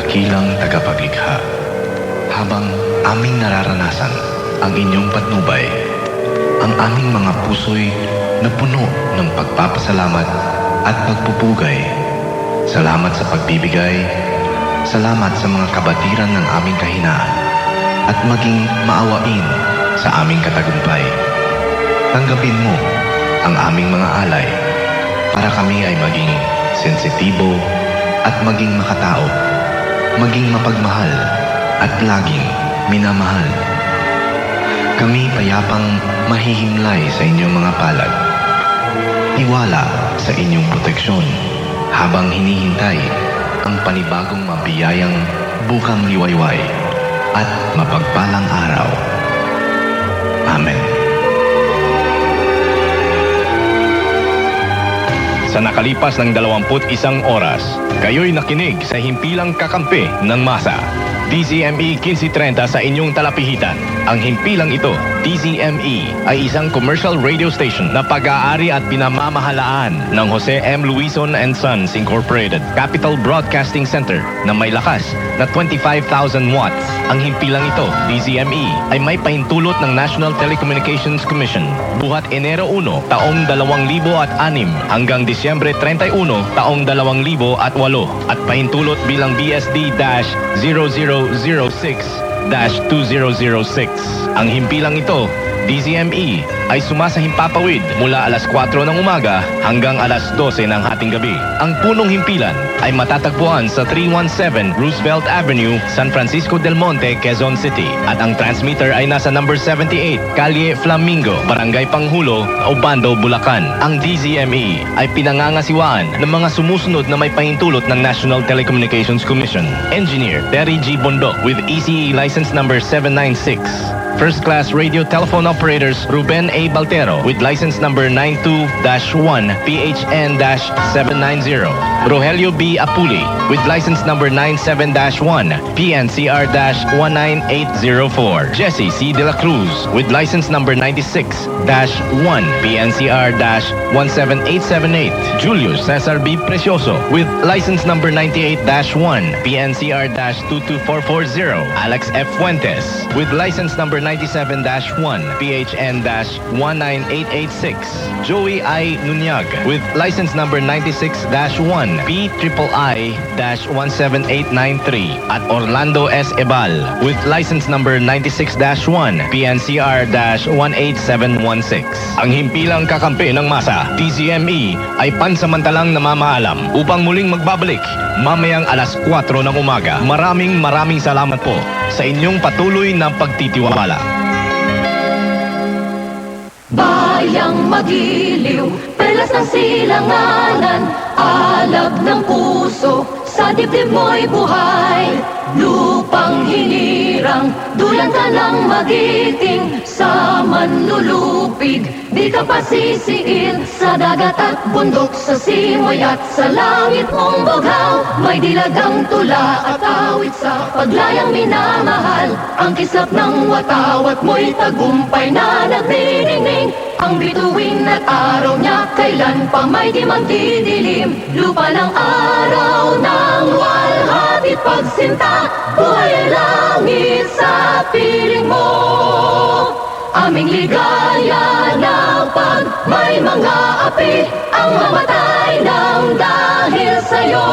dakilang tagapaglikha. Habang aming nararanasan ang inyong patnubay, ang aming mga puso'y napuno ng pagpapasalamat at pagpupugay. Salamat sa pagbibigay, salamat sa mga kabatiran ng aming kahinaan, at maging maawain sa aming katagumpay. Tanggapin mo ang aming mga alay para kami ay maging sensitibo at maging makatao, maging mapagmahal at laging minamahal. Kami payapang mahihimlay sa inyong mga palad. Tiwala sa inyong proteksyon habang hinihintay ang panibagong mabiyayang bukang liwayway at mapagpalang araw. Amen. Sa nakalipas ng 21 oras, kayo'y nakinig sa himpilang kakampi ng masa. DZME 1530 sa inyong talapihitan. Ang himpilang ito, DZME, ay isang commercial radio station na pag-aari at pinamamahalaan ng Jose M. Luison and Sons Incorporated Capital Broadcasting Center na may lakas na 25,000 watts. Ang himpilang ito, DZME, ay may pahintulot ng National Telecommunications Commission buhat Enero 1, taong 2006 hanggang Disyembre 31, taong 2008 at pahintulot bilang BSD-0006-2006. Ang himpilang ito, DZME, ay sumasahimpapawid mula alas 4 ng umaga hanggang alas 12 ng hating gabi. Ang punong himpilan ay matatagpuan sa 317 Roosevelt Avenue, San Francisco del Monte, Quezon City. At ang transmitter ay nasa number 78, Calle Flamingo, Barangay Panghulo, Obando, Bulacan. Ang DZME ay pinangangasiwaan ng mga sumusunod na may pahintulot ng National Telecommunications Commission. Engineer Terry G. Bondok with ECE license number 796. First Class Radio Telephone Operators Ruben A. Baltero with license number 92-1 PHN-790. Rogelio B. Apuli with license number 97-1 PNCR-19804. Jesse C. De La Cruz with license number 96-1 PNCR-17878. Julius Cesar B. Precioso with license number 98-1 PNCR-22440. Alex F. Fuentes with license number 97-1 PHN-19886. Joey I. Nunyag with license number 96-1 PIII-17893. At Orlando S. Ebal with license number 96-1 PNCR-18716. Ang himpilang kakampi ng masa, DZME, ay pansamantalang namamaalam upang muling magbabalik mamayang alas 4 ng umaga. Maraming salamat po sa inyong patuloy na pagtitiwala. Bayang magiliw, perlas ng silanganan, alab ng puso, sa dibdib mo'y buhay. Lupang hinirang, dulang ka ng magiting, sa manlulupig, di ka pasisiin. Sa dagat at bundok, sa simoy at sa langit mong bughaw, may dilagang tula at awit sa paglayang minamahal. Ang kislap ng watawat mo'y tagumpay na nagniningning. Ang bituin at araw niya, kailan pa may di magdidilim. Lupa ng araw ng walhati pagsinta, buhay langit sa piling mo. Aming ligaya na pag may mga api, ang mamatay ng dahil sa'yo.